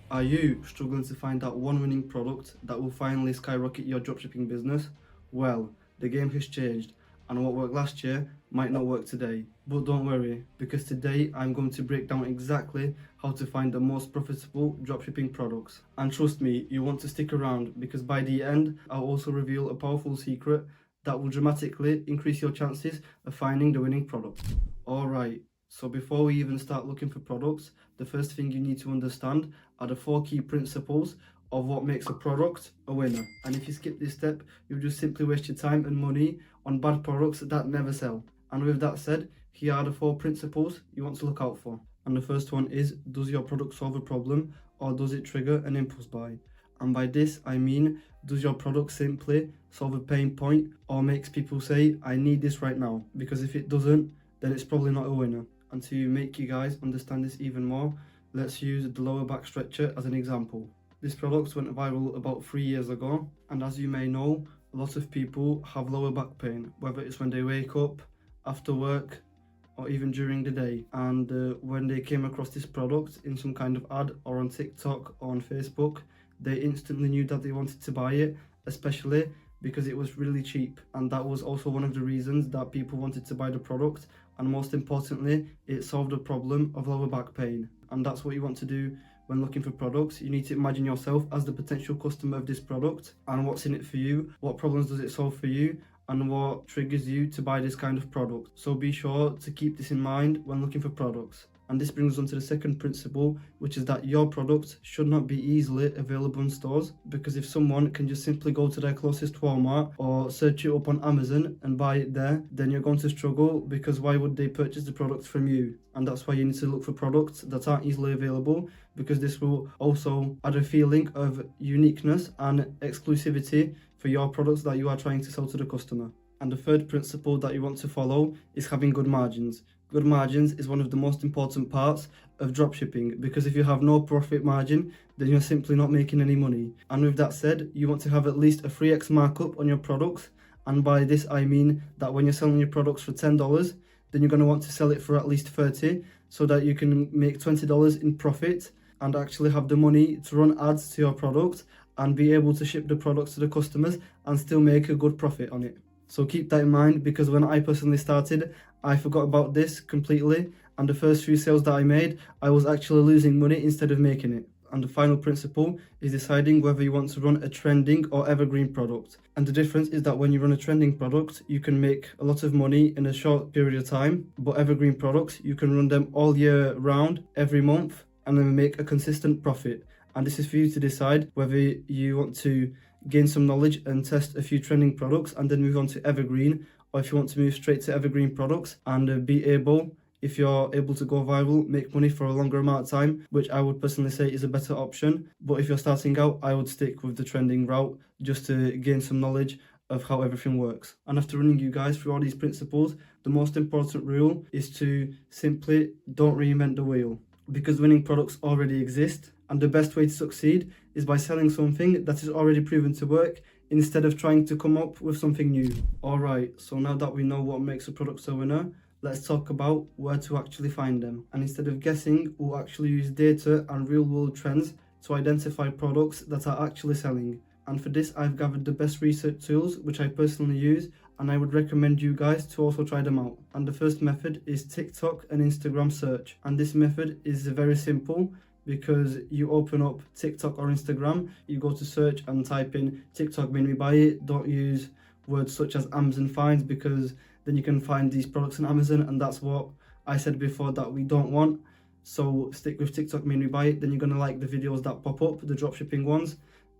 Are you struggling to find that one winning product that will finally skyrocket your dropshipping business? Well, the game has changed, and what worked last year might not work today. But don't worry, because today I'm going to break down exactly how to find the most profitable dropshipping products. And trust me, you want to stick around, because by the end, I'll also reveal a powerful secret that will dramatically increase your chances of finding the winning product. Alright, so before we even start looking for products, the first thing you need to understand are the 4 key principles of what makes a product a winner. And if you skip this step, you'll just simply waste your time and money on bad products that never sell. And with that said, here are the 4 principles you want to look out for. And the first one is, does your product solve a problem or does it trigger an impulse buy? And by this I mean, does your product simply solve a pain point or makes people say, I need this right now? Because if it doesn't, then it's probably not a winner. And to make you guys understand this even more, let's use the lower back stretcher as an example. This product went viral about 3 years ago, and as you may know, a lot of people have lower back pain, whether it's when they wake up, after work, or even during the day. And when they came across this product in some kind of ad or on TikTok or on Facebook, they instantly knew that they wanted to buy it, especially because it was really cheap. And that was also one of the reasons that people wanted to buy the product. And most importantly, it solved the problem of lower back pain. And that's what you want to do when looking for products. You need to imagine yourself as the potential customer of this product and what's in it for you, what problems does it solve for you, and what triggers you to buy this kind of product. So be sure to keep this in mind when looking for products. And this brings us on to the second principle, which is that your product should not be easily available in stores, because if someone can just simply go to their closest Walmart or search it up on Amazon and buy it there, then you're going to struggle, because why would they purchase the product from you? And that's why you need to look for products that aren't easily available, because this will also add a feeling of uniqueness and exclusivity for your products that you are trying to sell to the customer. And the third principle that you want to follow is having good margins. Good margins is one of the most important parts of dropshipping, because if you have no profit margin, then you're simply not making any money. And with that said, you want to have at least a 3x markup on your products. And by this I mean that when you're selling your products for $10, then you're going to want to sell it for at least $30, so that you can make $20 in profit and actually have the money to run ads to your product and be able to ship the products to the customers and still make a good profit on it. So keep that in mind, because when I personally started, I forgot about this completely, and the first few sales that I made, I was actually losing money instead of making it. And the final principle is deciding whether you want to run a trending or evergreen product. And the difference is that when you run a trending product, you can make a lot of money in a short period of time, but evergreen products, you can run them all year round, every month, and then make a consistent profit. And this is for you to decide whether you want to gain some knowledge and test a few trending products and then move on to evergreen, or if you want to move straight to evergreen products and be able, if you're able to go viral, make money for a longer amount of time, which I would personally say is a better option. But if you're starting out, I would stick with the trending route just to gain some knowledge of how everything works. And after running you guys through all these principles, the most important rule is to simply don't reinvent the wheel, because winning products already exist. And the best way to succeed is by selling something that is already proven to work, instead of trying to come up with something new. Alright, so now that we know what makes a product a winner, let's talk about where to actually find them. And instead of guessing, we'll actually use data and real world trends to identify products that are actually selling. And for this, I've gathered the best research tools, which I personally use, and I would recommend you guys to also try them out. And the first method is TikTok and Instagram search. And this method is very simple, because you open up TikTok or Instagram, you go to search and type in TikTok made me buy it. Don't use words such as Amazon finds, because then you can find these products on Amazon, and that's what I said before that we don't want. So stick with TikTok made me buy it. Then you're going to like the videos that pop up, the dropshipping ones,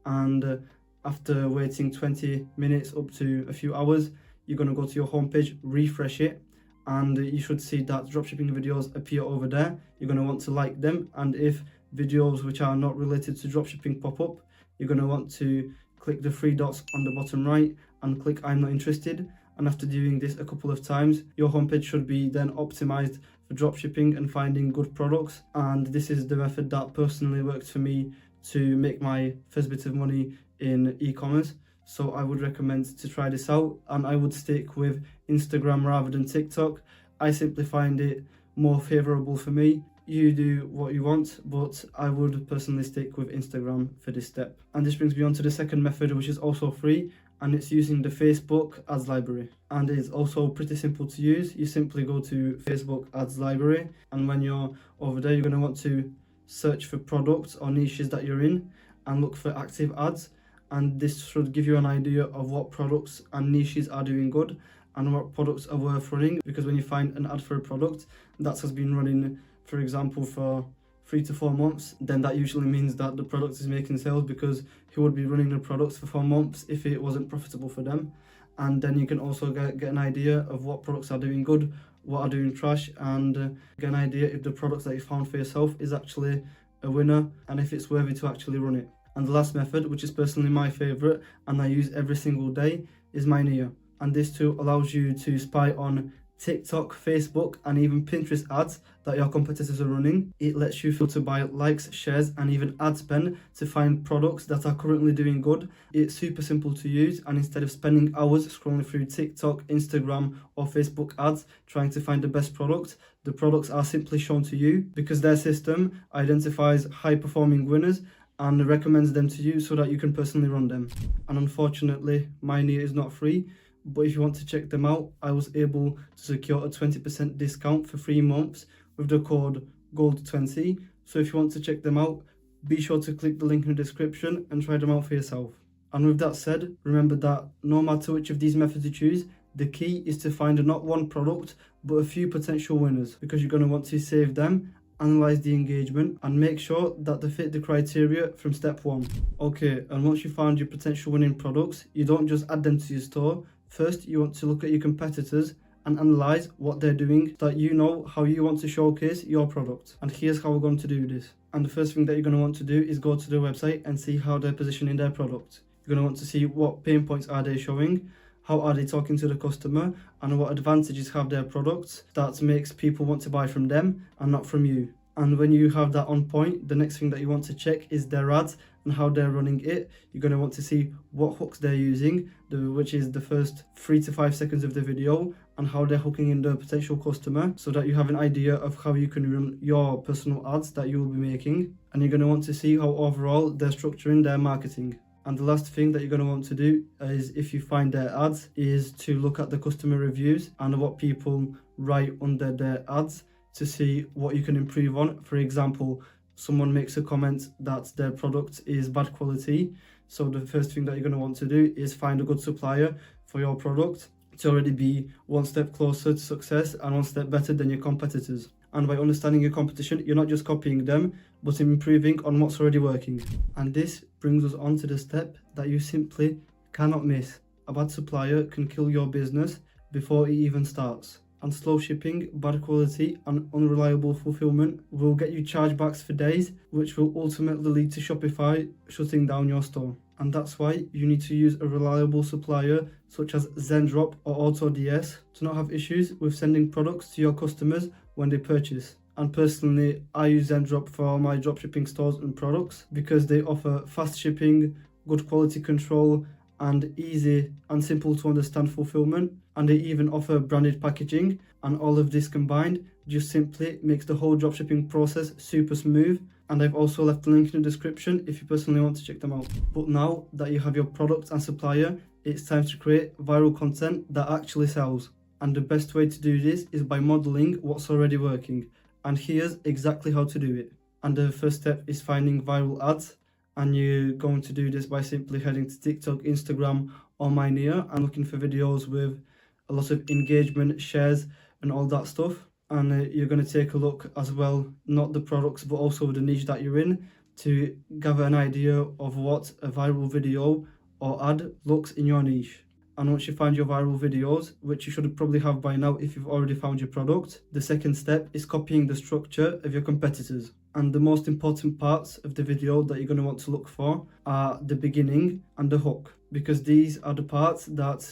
and after waiting 20 minutes up to a few hours, you're going to go to your homepage, refresh it, and you should see that dropshipping videos appear over there. You're going to want to like them, and if videos which are not related to dropshipping pop up, you're going to want to click the 3 dots on the bottom right and click I'm not interested. And after doing this a couple of times, your homepage should be then optimized for dropshipping and finding good products. And this is the method that personally worked for me to make my first bit of money in e-commerce. So I would recommend to try this out, and I would stick with Instagram rather than TikTok. I simply find it more favorable for me, you do what you want, but I would personally stick with Instagram for this step. And this brings me on to the second method, which is also free, and it's using the Facebook ads library. And it's also pretty simple to use. You simply go to Facebook ads library, and when you're over there, you're going to want to search for products or niches that you're in and look for active ads. And this should give you an idea of what products and niches are doing good and what products are worth running, because when you find an ad for a product that has been running, for example, for 3 to 4 months, then that usually means that the product is making sales, because he would be running the products for 4 months if it wasn't profitable for them. And then you can also get an idea of what products are doing good, what are doing trash, and get an idea if the products that you found for yourself is actually a winner and if it's worthy to actually run it. And the last method, which is personally my favorite and I use every single day, is Mynea. And this tool allows you to spy on TikTok, Facebook, and even Pinterest ads that your competitors are running. It lets you filter by likes, shares, and even ad spend to find products that are currently doing good. It's super simple to use, and instead of spending hours scrolling through TikTok, Instagram, or Facebook ads trying to find the best product, the products are simply shown to you because their system identifies high-performing winners and recommends them to you so that you can personally run them. And unfortunately, Mynea is not free, but if you want to check them out, I was able to secure a 20% discount for 3 months with the code GOLD20. So if you want to check them out, be sure to click the link in the description and try them out for yourself. And with that said, remember that no matter which of these methods you choose, the key is to find not one product, but a few potential winners, because you're going to want to save them, analyze the engagement, and make sure that they fit the criteria from step 1. Okay, and once you found your potential winning products, you don't just add them to your store. First, you want to look at your competitors and analyze what they're doing so that you know how you want to showcase your product. And here's how we're going to do this. And the first thing that you're going to want to do is go to their website and see how they're positioning their product. You're going to want to see what pain points are they showing, how are they talking to the customer, and what advantages have their products that makes people want to buy from them and not from you. And when you have that on point, the next thing that you want to check is their ads and how they're running it. You're going to want to see what hooks they're using, which is the first 3 to 5 seconds of the video, and how they're hooking in the potential customer, so that you have an idea of how you can run your personal ads that you will be making. And you're going to want to see how overall they're structuring their marketing. And the last thing that you're going to want to do is, if you find their ads, is to look at the customer reviews and what people write under their ads to see what you can improve on. For example, someone makes a comment that their product is bad quality. So the first thing that you're going to want to do is find a good supplier for your product to already be one step closer to success and one step better than your competitors. And by understanding your competition, you're not just copying them, but improving on what's already working. And this brings us on to the step that you simply cannot miss. A bad supplier can kill your business before it even starts. And slow shipping, bad quality, and unreliable fulfillment will get you chargebacks for days, which will ultimately lead to Shopify shutting down your store. And that's why you need to use a reliable supplier such as Zendrop or AutoDS to not have issues with sending products to your customers when they purchase. And personally, I use Zendrop for all my dropshipping stores and products because they offer fast shipping, good quality control, and easy and simple to understand fulfillment. And they even offer branded packaging, and all of this combined just simply makes the whole dropshipping process super smooth. And I've also left a link in the description if you personally want to check them out. But now that you have your product and supplier, it's time to create viral content that actually sells. And the best way to do this is by modeling what's already working. And here's exactly how to do it. And the first step is finding viral ads. And you're going to do this by simply heading to TikTok, Instagram, or Mynea and looking for videos with a lot of engagement, shares, and all that stuff. And you're going to take a look as well, not the products, but also the niche that you're in, to gather an idea of what a viral video or ad looks in your niche. And once you find your viral videos, which you should probably have by now if you've already found your product, the second step is copying the structure of your competitors. And the most important parts of the video that you're going to want to look for are the beginning and the hook, because these are the parts that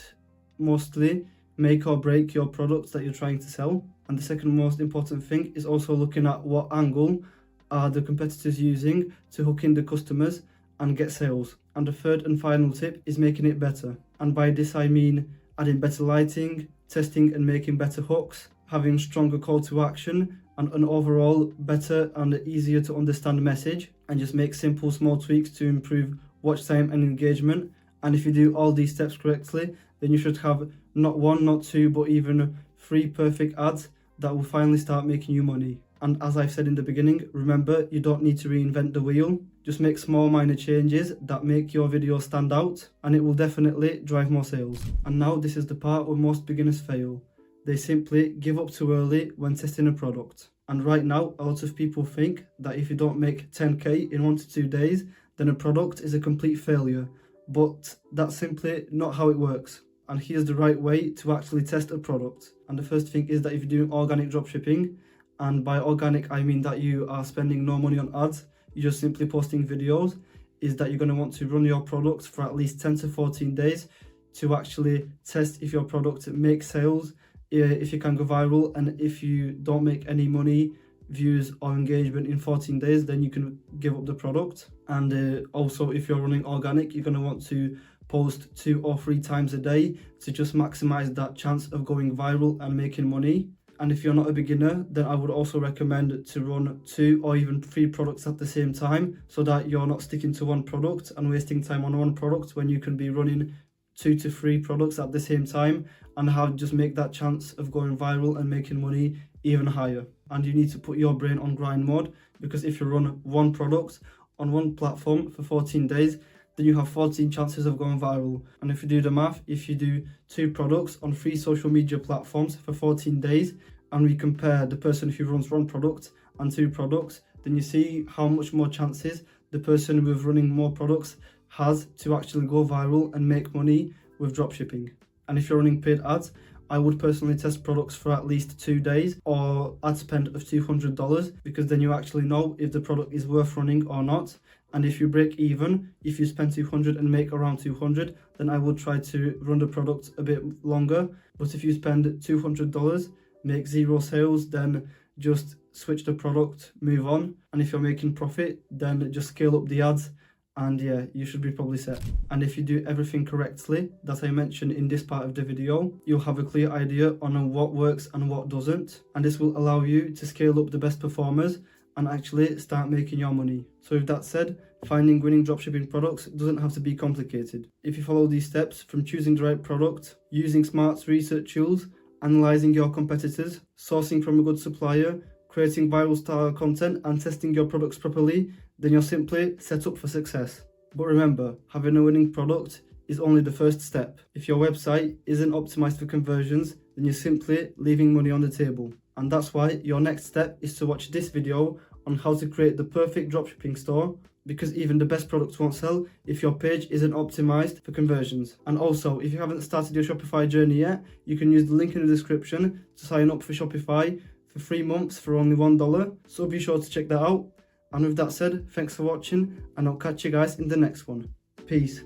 mostly make or break your products that you're trying to sell. And the second most important thing is also looking at what angle are the competitors using to hook in the customers and get sales. And the third and final tip is making it better. And by this I mean adding better lighting, testing and making better hooks, having stronger call to action, and an overall better and easier to understand message, and just make simple small tweaks to improve watch time and engagement. And if you do all these steps correctly, then you should have not one, not two, but even 3 perfect ads that will finally start making you money. And as I've said in the beginning, remember, you don't need to reinvent the wheel. Just make small minor changes that make your video stand out, and it will definitely drive more sales. And now this is the part where most beginners fail. They simply give up too early when testing a product. And right now, a lot of people think that if you don't make 10k in 1 to 2 days, then a product is a complete failure. But that's simply not how it works. And here's the right way to actually test a product. And the first thing is that if you're doing organic dropshipping, and by organic I mean that you are spending no money on ads, you're just simply posting videos, is that you're going to want to run your product for at least 10 to 14 days to actually test if your product makes sales, if you can go viral, and if you don't make any money, views or engagement in 14 days, then you can give up the product. And also, if you're running organic, you're going to want to post 2 or 3 times a day to just maximize that chance of going viral and making money. And if you're not a beginner, then I would also recommend to run 2 or even 3 products at the same time, so that you're not sticking to one product and wasting time on one product when you can be running 2 to 3 products at the same time, and just make that chance of going viral and making money even higher. And you need to put your brain on grind mode, because if you run one product on one platform for 14 days, then you have 14 chances of going viral. And if you do the math, if you do 2 products on 3 social media platforms for 14 days, and we compare the person who runs one product and 2 products, then you see how much more chances the person with running more products has to actually go viral and make money with dropshipping. And if you're running paid ads, I would personally test products for at least 2 days or ad spend of $200, because then you actually know if the product is worth running or not. And if you break even, if you spend 200 and make around 200, then I would try to run the product a bit longer. But if you spend $200, make 0 sales, then just switch the product, move on. And if you're making profit, then just scale up the ads, and yeah, you should be probably set. And if you do everything correctly that I mentioned in this part of the video, you'll have a clear idea on what works and what doesn't, and this will allow you to scale up the best performers and actually start making your money. So with that said, finding winning dropshipping products doesn't have to be complicated. If you follow these steps, from choosing the right product, using smart research tools, analyzing your competitors, sourcing from a good supplier, creating viral style content, and testing your products properly, then you're simply set up for success. But remember, having a winning product is only the first step. If your website isn't optimized for conversions, then you're simply leaving money on the table. And that's why your next step is to watch this video on how to create the perfect dropshipping store, because even the best products won't sell if your page isn't optimized for conversions. And also, if you haven't started your Shopify journey yet, you can use the link in the description to sign up for Shopify for 3 months for only $1. So be sure to check that out. And with that said, thanks for watching, and I'll catch you guys in the next one. Peace.